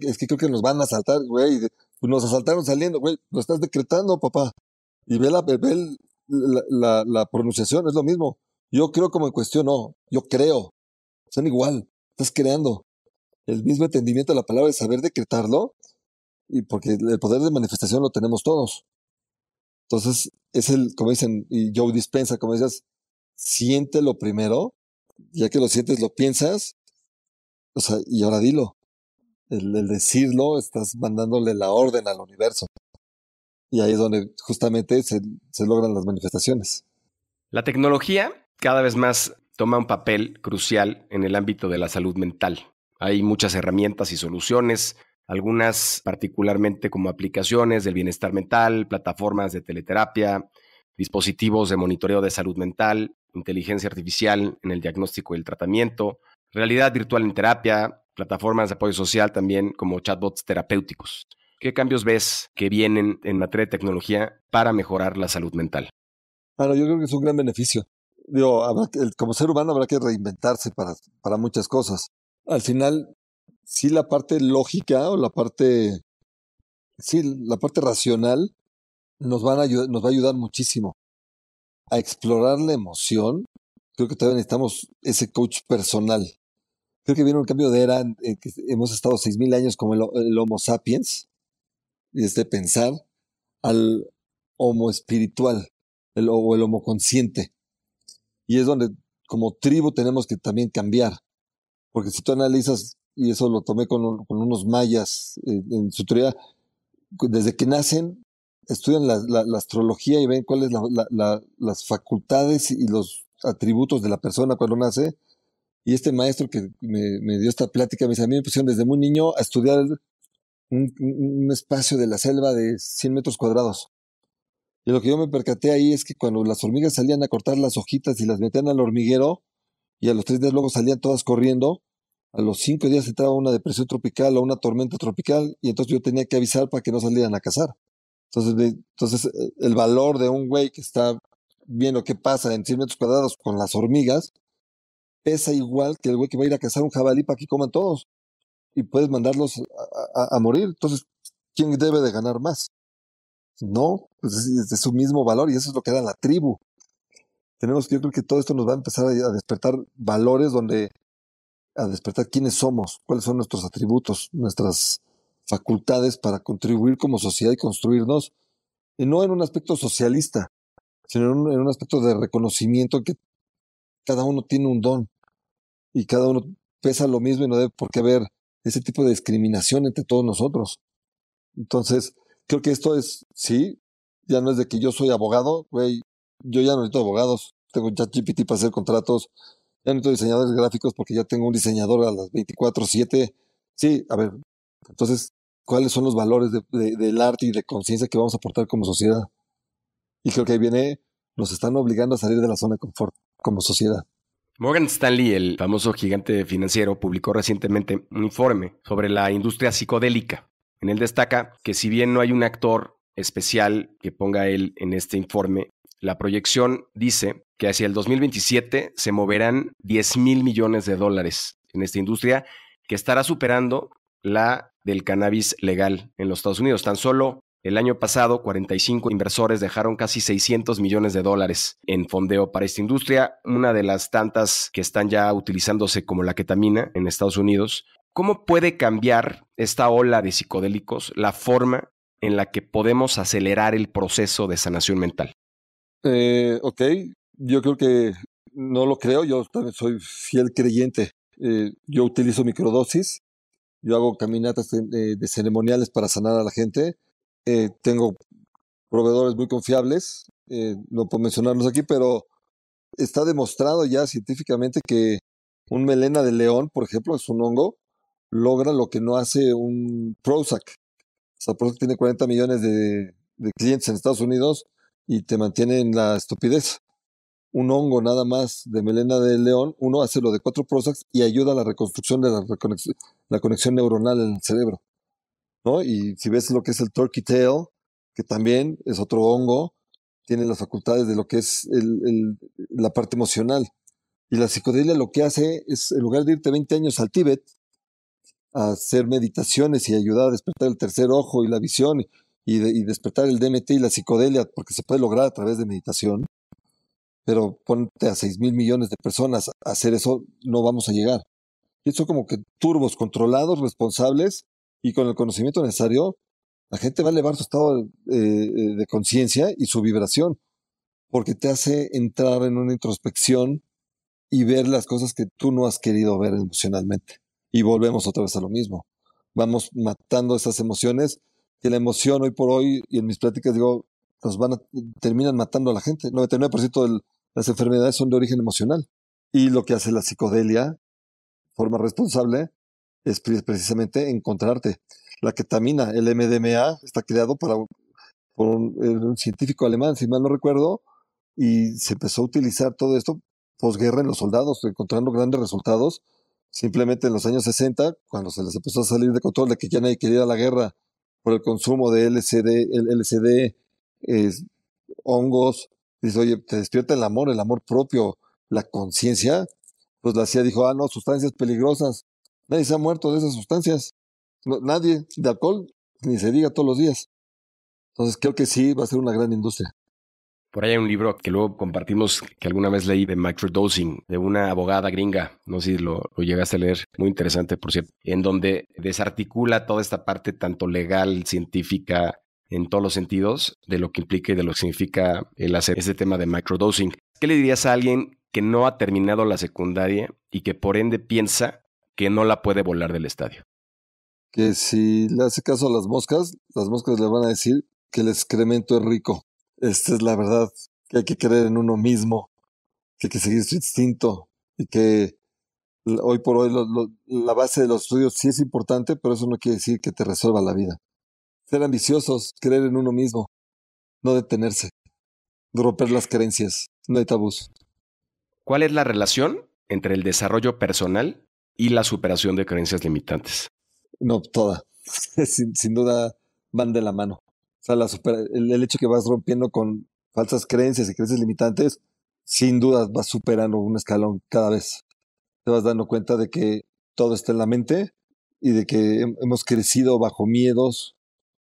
S2: es que creo que nos van a asaltar, güey, pues nos asaltaron saliendo, güey, lo estás decretando, papá. Y ve la pronunciación, es lo mismo. Yo creo como en cuestión, no, yo creo, son igual, estás creando. El mismo entendimiento de la palabra es saber decretarlo, y porque el poder de manifestación lo tenemos todos. Entonces, como dicen, y Joe Dispensa, como decías, siéntelo primero, ya que lo sientes, lo piensas, o sea, y ahora dilo. El decirlo, estás mandándole la orden al universo. Y ahí es donde justamente se logran las manifestaciones.
S1: La tecnología cada vez más toma un papel crucial en el ámbito de la salud mental. Hay muchas herramientas y soluciones, algunas particularmente como aplicaciones del bienestar mental, plataformas de teleterapia, dispositivos de monitoreo de salud mental, inteligencia artificial en el diagnóstico y el tratamiento, realidad virtual en terapia, plataformas de apoyo social también como chatbots terapéuticos. ¿Qué cambios ves que vienen en materia de tecnología para mejorar la salud mental?
S2: Bueno, yo creo que es un gran beneficio. Digo, como ser humano habrá que reinventarse para muchas cosas. Al final, sí la parte lógica o la parte racional nos va a ayudar muchísimo a explorar la emoción. Creo que todavía necesitamos ese coach personal. Creo que viene un cambio de era en que hemos estado 6,000 años como el Homo sapiens, y pensar al Homo espiritual, o el Homo consciente. Y es donde como tribu tenemos que también cambiar. Porque si tú analizas, y eso lo tomé con unos mayas en su teoría, desde que nacen, estudian la astrología y ven cuáles las facultades y los atributos de la persona cuando nace, Y este maestro que me dio esta plática me dice, a mí me pusieron desde muy niño a estudiar un espacio de la selva de 100 metros cuadrados. Y lo que yo me percaté ahí es que cuando las hormigas salían a cortar las hojitas y las metían al hormiguero, y a los 3 días luego salían todas corriendo, a los 5 días entraba una depresión tropical o una tormenta tropical, y entonces yo tenía que avisar para que no salieran a cazar. Entonces el valor de un güey que está viendo qué pasa en 100 metros cuadrados con las hormigas, pesa igual que el güey que va a ir a cazar un jabalí para que coman todos, y puedes mandarlos a morir. Entonces, ¿quién debe de ganar más? No, pues es de su mismo valor, y eso es lo que da la tribu. Yo creo que todo esto nos va a empezar a despertar valores a despertar quiénes somos, cuáles son nuestros atributos, nuestras facultades para contribuir como sociedad y construirnos, y no en un aspecto socialista, sino en un aspecto de reconocimiento que cada uno tiene un don y cada uno pesa lo mismo y no debe por qué haber ese tipo de discriminación entre todos nosotros. Entonces, creo que esto es, sí, ya no es de que yo soy abogado, güey, yo ya no necesito abogados, tengo ChatGPT para hacer contratos, ya no necesito diseñadores gráficos porque ya tengo un diseñador a las 24/7. Sí, a ver, entonces, ¿cuáles son los valores del arte y de conciencia que vamos a aportar como sociedad? Y creo que ahí viene, nos están obligando a salir de la zona de confort como sociedad.
S1: Morgan Stanley, el famoso gigante financiero, publicó recientemente un informe sobre la industria psicodélica. En él destaca que si bien no hay un actor especial que ponga él en este informe, la proyección dice que hacia el 2027 se moverán 10,000 millones de dólares en esta industria, que estará superando la del cannabis legal en los Estados Unidos. Tan solo el año pasado, 45 inversores dejaron casi 600 millones de dólares en fondeo para esta industria, una de las tantas que están ya utilizándose como la ketamina en Estados Unidos. ¿Cómo puede cambiar esta ola de psicodélicos la forma en la que podemos acelerar el proceso de sanación mental?
S2: Ok, yo creo que no lo creo, yo también soy fiel creyente. Yo utilizo microdosis, yo hago caminatas de ceremoniales para sanar a la gente. Tengo proveedores muy confiables, no puedo mencionarlos aquí, pero está demostrado ya científicamente que un melena de león, por ejemplo, es un hongo, logra lo que no hace un Prozac. O sea, Prozac tiene 40 millones de clientes en Estados Unidos y te mantiene en la estupidez. Un hongo nada más de melena de león, uno hace lo de 4 Prozacs y ayuda a la reconstrucción de la conexión neuronal en el cerebro, ¿no? Y si ves lo que es el turkey tail, que también es otro hongo, tiene las facultades de lo que es la parte emocional. Y la psicodelia lo que hace es, en lugar de irte 20 años al Tíbet a hacer meditaciones y ayudar a despertar el tercer ojo y la visión y despertar el DMT y la psicodelia, porque se puede lograr a través de meditación, pero ponte a 6 mil millones de personas a hacer eso, no vamos a llegar. Y eso como que turbos controlados, responsables y con el conocimiento necesario, la gente va a elevar su estado de conciencia y su vibración, porque te hace entrar en una introspección y ver las cosas que tú no has querido ver emocionalmente. Y volvemos otra vez a lo mismo. Vamos matando esas emociones, que la emoción hoy por hoy, y en mis pláticas digo, terminan matando a la gente. 99% de las enfermedades son de origen emocional. Y lo que hace la psicodelia, de forma responsable, es precisamente encontrarte. La ketamina, el MDMA, está creado por un científico alemán, si mal no recuerdo, y se empezó a utilizar todo esto posguerra en los soldados, encontrando grandes resultados. Simplemente en los años 60, cuando se les empezó a salir de control de que ya nadie quería ir a la guerra por el consumo de LSD, eh, hongos, dice, oye, te despierta el amor propio, la conciencia, pues la CIA dijo, no, sustancias peligrosas. Nadie se ha muerto de esas sustancias. No, nadie, de alcohol, ni se diga todos los días. Entonces creo que sí va a ser una gran industria.
S1: Por ahí hay un libro que luego compartimos que alguna vez leí de microdosing, de una abogada gringa, no sé si lo llegaste a leer, muy interesante por cierto, en donde desarticula toda esta parte tanto legal, científica, en todos los sentidos, de lo que implica y de lo que significa el hacer ese tema de microdosing. ¿Qué le dirías a alguien que no ha terminado la secundaria y que por ende piensa que no la puede volar del estadio?
S2: Que si le hace caso a las moscas le van a decir que el excremento es rico. Esta es la verdad, que hay que creer en uno mismo, que hay que seguir su instinto y que Hoy por hoy la base de los estudios sí es importante, pero eso no quiere decir que te resuelva la vida. Ser ambiciosos, creer en uno mismo, no detenerse, romper las creencias, no hay tabús.
S1: ¿Cuál es la relación entre el desarrollo personal y la superación de creencias limitantes?
S2: No, toda. Sin duda van de la mano. O sea, el hecho que vas rompiendo con falsas creencias y creencias limitantes, sin duda vas superando un escalón cada vez. Te vas dando cuenta de que todo está en la mente y de que hemos crecido bajo miedos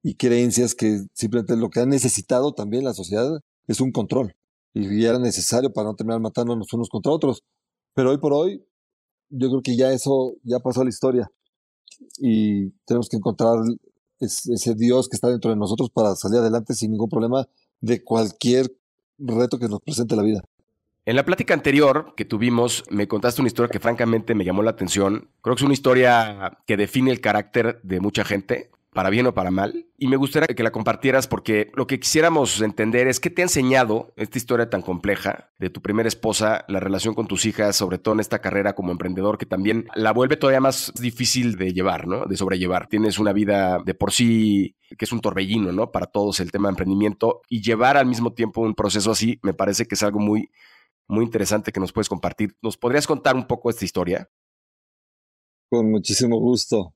S2: y creencias que simplemente lo que ha necesitado también la sociedad es un control. Y era necesario para no terminar matándonos unos contra otros. Pero hoy por hoy, yo creo que ya eso ya pasó a la historia. Y tenemos que encontrar ese Dios que está dentro de nosotros para salir adelante sin ningún problema de cualquier reto que nos presente la vida.
S1: En la plática anterior que tuvimos, me contaste una historia que francamente me llamó la atención. Creo que es una historia que define el carácter de mucha gente, para bien o para mal. Y me gustaría que la compartieras porque lo que quisiéramos entender es qué te ha enseñado esta historia tan compleja de tu primera esposa, la relación con tus hijas, sobre todo en esta carrera como emprendedor que también la vuelve todavía más difícil de llevar, ¿no? De sobrellevar. Tienes una vida de por sí que es un torbellino, ¿no? Para todos el tema de emprendimiento y llevar al mismo tiempo un proceso así me parece que es algo muy interesante que nos puedes compartir. ¿Nos podrías contar un poco esta historia?
S2: Con muchísimo gusto.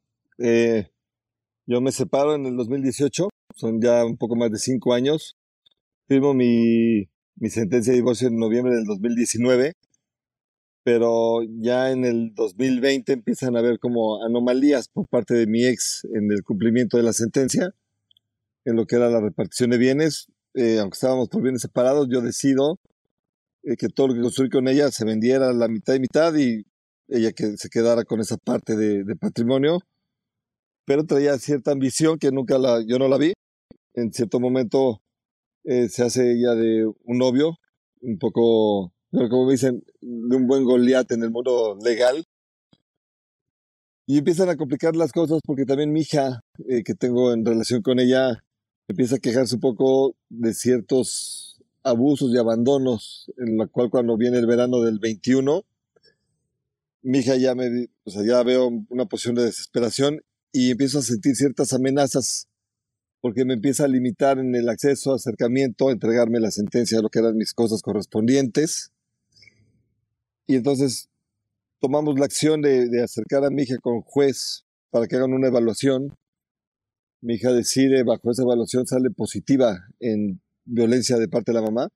S2: Yo me separo en el 2018, son ya un poco más de 5 años. Firmo mi sentencia de divorcio en noviembre del 2019, pero ya en el 2020 empiezan a haber como anomalías por parte de mi ex en el cumplimiento de la sentencia, en lo que era la repartición de bienes. Aunque estábamos por bienes separados, yo decido que todo lo que construí con ella se vendiera a la mitad y mitad y ella que se quedara con esa parte de patrimonio, pero traía cierta ambición que yo no la vi. En cierto momento se hace ella de un novio, un poco, bueno, como me dicen, de un buen Goliat en el mundo legal. Y empiezan a complicar las cosas porque también mi hija, que tengo en relación con ella, empieza a quejarse un poco de ciertos abusos y abandonos, en la cual cuando viene el verano del 21, mi hija ya veo una posición de desesperación y empiezo a sentir ciertas amenazas porque me empieza a limitar en el acceso, acercamiento, a entregarme la sentencia de lo que eran mis cosas correspondientes. Y entonces tomamos la acción de acercar a mi hija con juez para que hagan una evaluación. Mi hija decide, bajo esa evaluación sale positiva en violencia de parte de la mamá.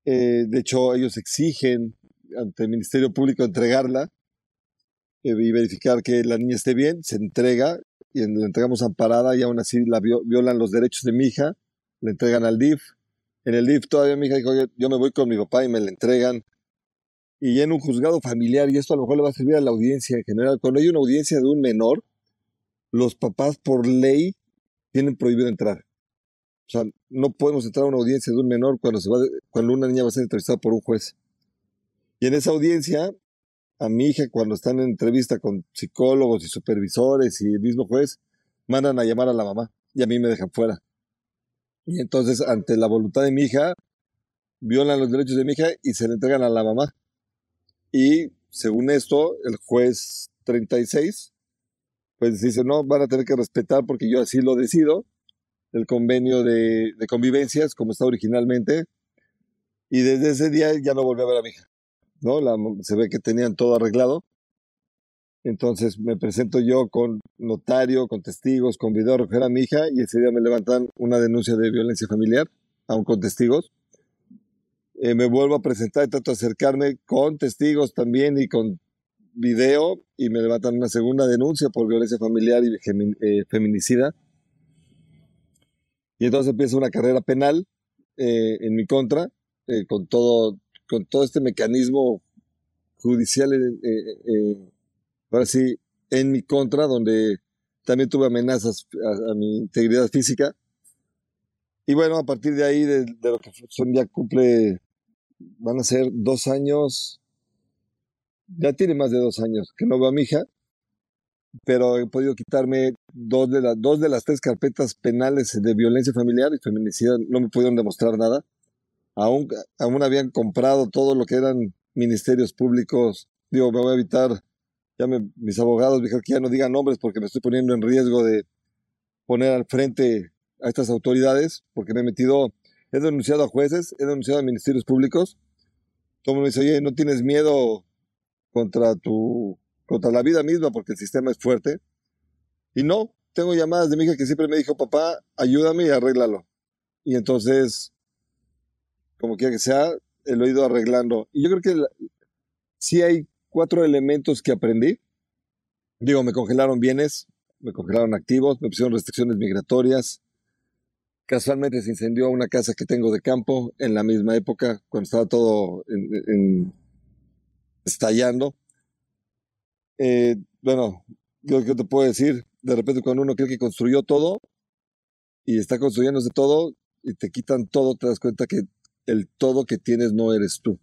S2: De hecho, ellos exigen ante el Ministerio Público entregarla y verificar que la niña esté bien, se entrega y la entregamos amparada y aún así violan los derechos de mi hija, la entregan al DIF. En el DIF todavía mi hija dijo, yo me voy con mi papá y me la entregan. Y ya en un juzgado familiar, y esto a lo mejor le va a servir a la audiencia en general, cuando hay una audiencia de un menor, los papás por ley tienen prohibido entrar. O sea, no podemos entrar a una audiencia de un menor cuando una niña va a ser entrevistada por un juez. Y en esa audiencia, a mi hija, cuando están en entrevista con psicólogos y supervisores y el mismo juez, mandan a llamar a la mamá y a mí me dejan fuera. Y entonces, ante la voluntad de mi hija, violan los derechos de mi hija y se le entregan a la mamá. Y según esto, el juez 36, pues dice, no, van a tener que respetar porque yo así lo decido, el convenio de convivencias como está originalmente. Y desde ese día ya no volví a ver a mi hija, ¿no? Se ve que tenían todo arreglado. Entonces me presento yo con notario, con testigos, con video a recoger a mi hija y ese día me levantan una denuncia de violencia familiar, aún con testigos. Me vuelvo a presentar y trato de acercarme con testigos también y con video y me levantan una segunda denuncia por violencia familiar y feminicida. Y entonces empieza una carrera penal en mi contra, con todo este mecanismo judicial, ahora sí, en mi contra, donde también tuve amenazas a mi integridad física. Y bueno, a partir de ahí, de lo que son ya van a ser 2 años, ya tiene más de 2 años que no veo a mi hija, pero he podido quitarme dos de las 3 carpetas penales de violencia familiar y feminicidio. No me pudieron demostrar nada. Aún habían comprado todo lo que eran ministerios públicos Digo, me voy a evitar, mis abogados me dijeron que ya no digan nombres porque me estoy poniendo en riesgo de poner al frente a estas autoridades, porque he denunciado a jueces, he denunciado a ministerios públicos. Todo el mundo dice, oye, no tienes miedo contra contra la vida misma porque el sistema es fuerte. Y no, tengo llamadas de mi hija que siempre me dijo, papá, ayúdame y arréglalo. Y entonces, como quiera que sea, lo he ido arreglando. Y yo creo que sí hay 4 elementos que aprendí. Digo, me congelaron bienes, me congelaron activos, me pusieron restricciones migratorias. Casualmente se incendió una casa que tengo de campo en la misma época, cuando estaba todo estallando. Bueno, ¿qué te puedo decir? De repente cuando uno cree que construyó todo y está construyéndose todo y te quitan todo, te das cuenta que el todo que tienes no eres tú.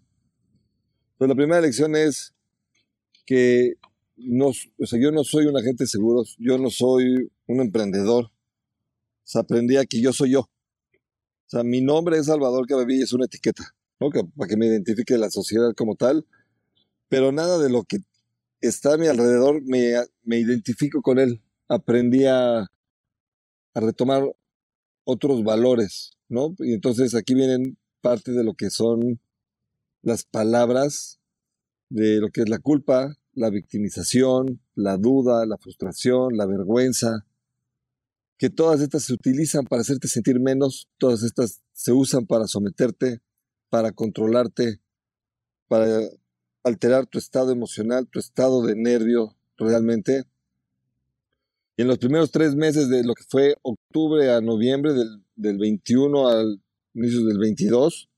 S2: Entonces la primera lección es que yo no soy un agente de seguros, yo no soy un emprendedor. O sea, aprendí a que yo soy yo. O sea, mi nombre es Salvador Cavevilla, es una etiqueta, ¿no? Para que me identifique la sociedad como tal, pero nada de lo que está a mi alrededor me identifico con él. Aprendí a retomar otros valores, ¿no? Y entonces aquí vienen parte de lo que son las palabras de lo que es la culpa, la victimización, la duda, la frustración, la vergüenza, que todas estas se utilizan para hacerte sentir menos, todas estas se usan para someterte, para controlarte, para alterar tu estado emocional, tu estado de nervio realmente. Y en los primeros 3 meses de lo que fue octubre a noviembre del 21 al inicio del 22,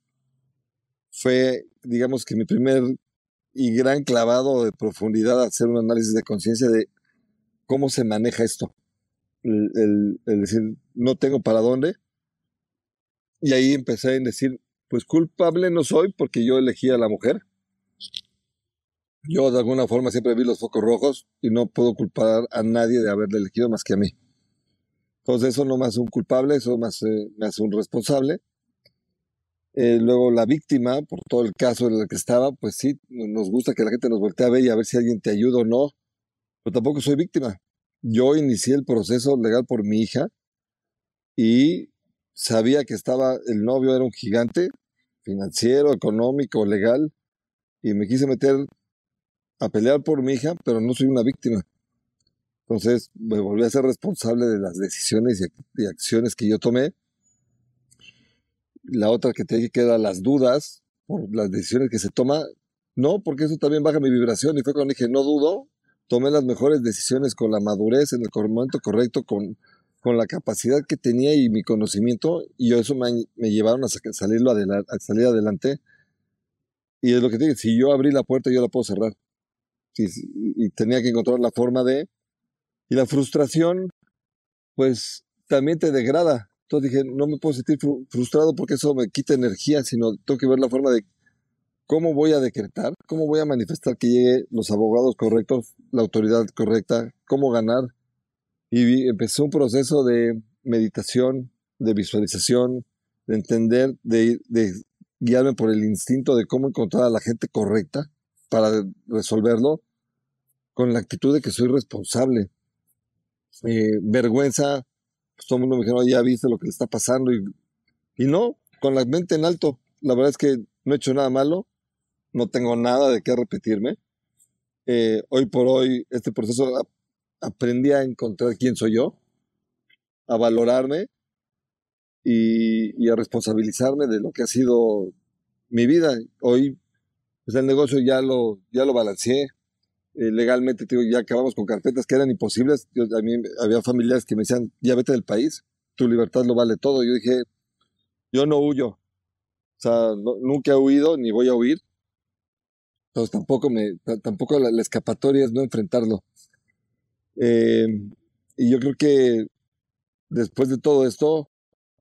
S2: fue, digamos que mi primer y gran clavado de profundidad a hacer un análisis de conciencia de cómo se maneja esto. El decir, no tengo para dónde. Y ahí empecé a decir, pues culpable no soy porque yo elegí a la mujer. Yo de alguna forma siempre vi los focos rojos y no puedo culpar a nadie de haberle elegido más que a mí. Entonces eso no me hace un culpable, eso me hace un responsable. Luego la víctima, por todo el caso en el que estaba, pues sí, nos gusta que la gente nos voltee a ver y a ver si alguien te ayuda o no, pero tampoco soy víctima. Yo inicié el proceso legal por mi hija y sabía que el novio era un gigante financiero, económico, legal, y me quise meter a pelear por mi hija, pero no soy una víctima. Entonces me volví a ser responsable de las decisiones y acciones que yo tomé. La otra que te dije que era las dudas por las decisiones que se toma, no, porque eso también baja mi vibración. Y fue cuando dije, no dudo, tomé las mejores decisiones con la madurez, en el momento correcto, con la capacidad que tenía y mi conocimiento, y eso me llevaron a salir adelante. Y es lo que te dije, si yo abrí la puerta, yo la puedo cerrar. Y tenía que encontrar la forma de... Y la frustración, pues, también te degrada. Entonces dije, no me puedo sentir frustrado porque eso me quita energía, sino tengo que ver la forma de cómo voy a decretar, cómo voy a manifestar que lleguen los abogados correctos, la autoridad correcta, cómo ganar. Y empezó un proceso de meditación, de visualización, de entender, de guiarme por el instinto de cómo encontrar a la gente correcta para resolverlo, con la actitud de que soy responsable. Vergüenza, pues todo el mundo me dijo, ya viste lo que le está pasando, y no, con la mente en alto. La verdad es que no he hecho nada malo, no tengo nada de qué repetirme. Hoy por hoy, este proceso aprendí a encontrar quién soy yo, a valorarme y a responsabilizarme de lo que ha sido mi vida. Hoy, pues el negocio ya lo balanceé. Legalmente, digo, ya acabamos con carpetas que eran imposibles. A mí había familiares que me decían, ya vete del país, tu libertad lo vale todo. Yo dije, yo no huyo. O sea, nunca he huido ni voy a huir. Entonces tampoco la escapatoria es no enfrentarlo. Y yo creo que después de todo esto,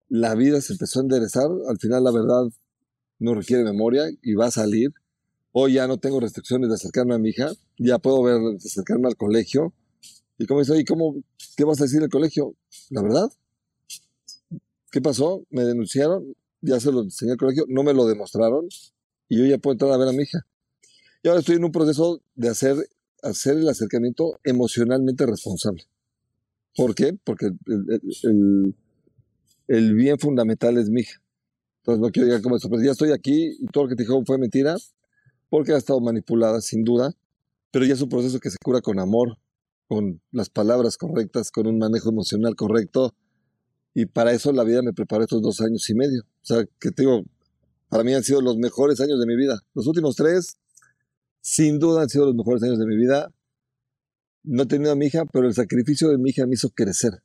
S2: la vida se empezó a enderezar. Al final, la verdad, no requiere memoria y va a salir. Hoy ya no tengo restricciones de acercarme a mi hija. Ya puedo acercarme al colegio. Y como dice, oye, ¿qué vas a decir al colegio? La verdad. ¿Qué pasó? Me denunciaron. Ya se lo enseñé al colegio. No me lo demostraron. Y yo ya puedo entrar a ver a mi hija. Y ahora estoy en un proceso de hacer el acercamiento emocionalmente responsable. ¿Por qué? Porque el bien fundamental es mi hija. Entonces no quiero llegar como eso, pero ya estoy aquí y todo lo que te dijo fue mentira, porque ha estado manipulada, sin duda, pero ya es un proceso que se cura con amor, con las palabras correctas, con un manejo emocional correcto, y para eso la vida me preparó estos 2 años y medio. O sea, que te digo, para mí han sido los mejores años de mi vida. Los últimos 3, sin duda, han sido los mejores años de mi vida. No he tenido a mi hija, pero el sacrificio de mi hija me hizo crecer.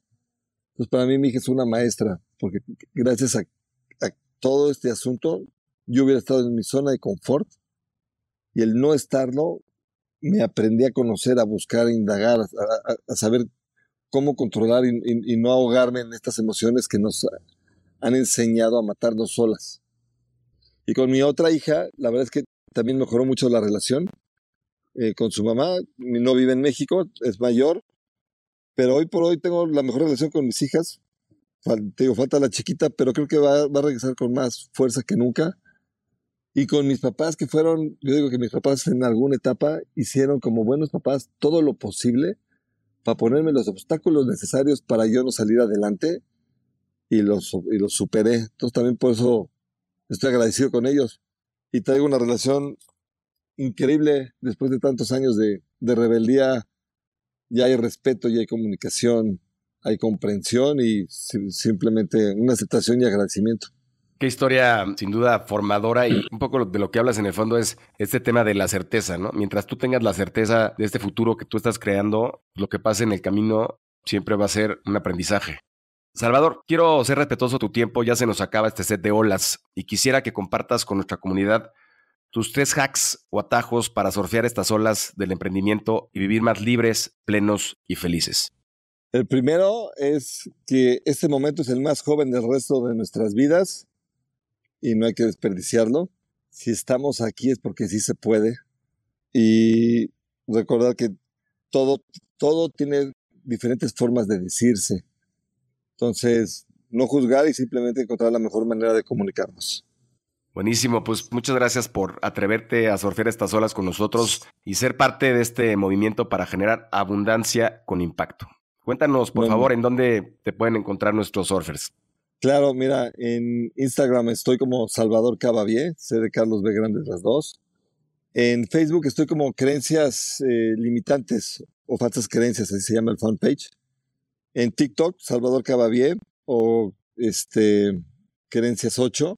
S2: Entonces, para mí mi hija es una maestra, porque gracias a todo este asunto, yo hubiera estado en mi zona de confort, y el no estarlo, me aprendí a conocer, a buscar, a indagar, a saber cómo controlar y no ahogarme en estas emociones que nos han enseñado a matarnos solas. Y con mi otra hija, la verdad es que también mejoró mucho la relación con su mamá. No vive en México, es mayor, pero hoy por hoy tengo la mejor relación con mis hijas. Te digo, falta la chiquita, pero creo que va a regresar con más fuerza que nunca. Y con mis papás que fueron, yo digo que mis papás en alguna etapa hicieron como buenos papás todo lo posible para ponerme los obstáculos necesarios para yo no salir adelante, y los superé. Entonces también por eso estoy agradecido con ellos. Y traigo una relación increíble después de tantos años de rebeldía. Ya hay respeto, ya hay comunicación, hay comprensión y simplemente una aceptación y agradecimiento.
S1: Qué historia, sin duda, formadora, y un poco de lo que hablas en el fondo es este tema de la certeza, ¿no? Mientras tú tengas la certeza de este futuro que tú estás creando, lo que pase en el camino siempre va a ser un aprendizaje. Salvador, quiero ser respetuoso de tu tiempo, ya se nos acaba este set de olas y quisiera que compartas con nuestra comunidad tus 3 hacks o atajos para surfear estas olas del emprendimiento y vivir más libres, plenos y felices.
S2: El primero es que este momento es el más joven del resto de nuestras vidas y no hay que desperdiciarlo. Si estamos aquí es porque sí se puede. Y recordar que todo tiene diferentes formas de decirse. Entonces, no juzgar y simplemente encontrar la mejor manera de comunicarnos.
S1: Buenísimo, pues muchas gracias por atreverte a surfear estas olas con nosotros y ser parte de este movimiento para generar abundancia con impacto. Cuéntanos, por favor, en dónde te pueden encontrar nuestros surfers.
S2: Claro, mira, en Instagram estoy como Salvador Cavavie, C de Carlos B grandes las 2. En Facebook estoy como Creencias Limitantes o Falsas Creencias, así se llama el fanpage. En TikTok, Salvador Cavavie o Creencias 8.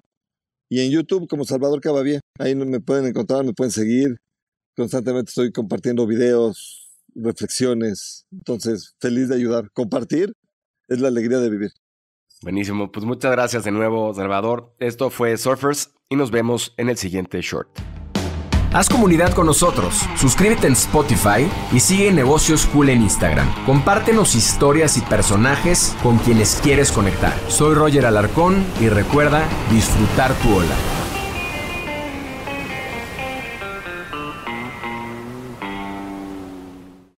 S2: Y en YouTube como Salvador Cavavie. Ahí me pueden encontrar, me pueden seguir. Constantemente estoy compartiendo videos, reflexiones. Entonces, feliz de ayudar. Compartir es la alegría de vivir.
S1: Buenísimo, pues muchas gracias de nuevo, Salvador. Esto fue Surfers y nos vemos en el siguiente short.
S3: Haz comunidad con nosotros, suscríbete en Spotify y sigue Negocios Cool en Instagram. Compártenos historias y personajes con quienes quieres conectar. Soy Roger Alarcón y recuerda disfrutar tu ola.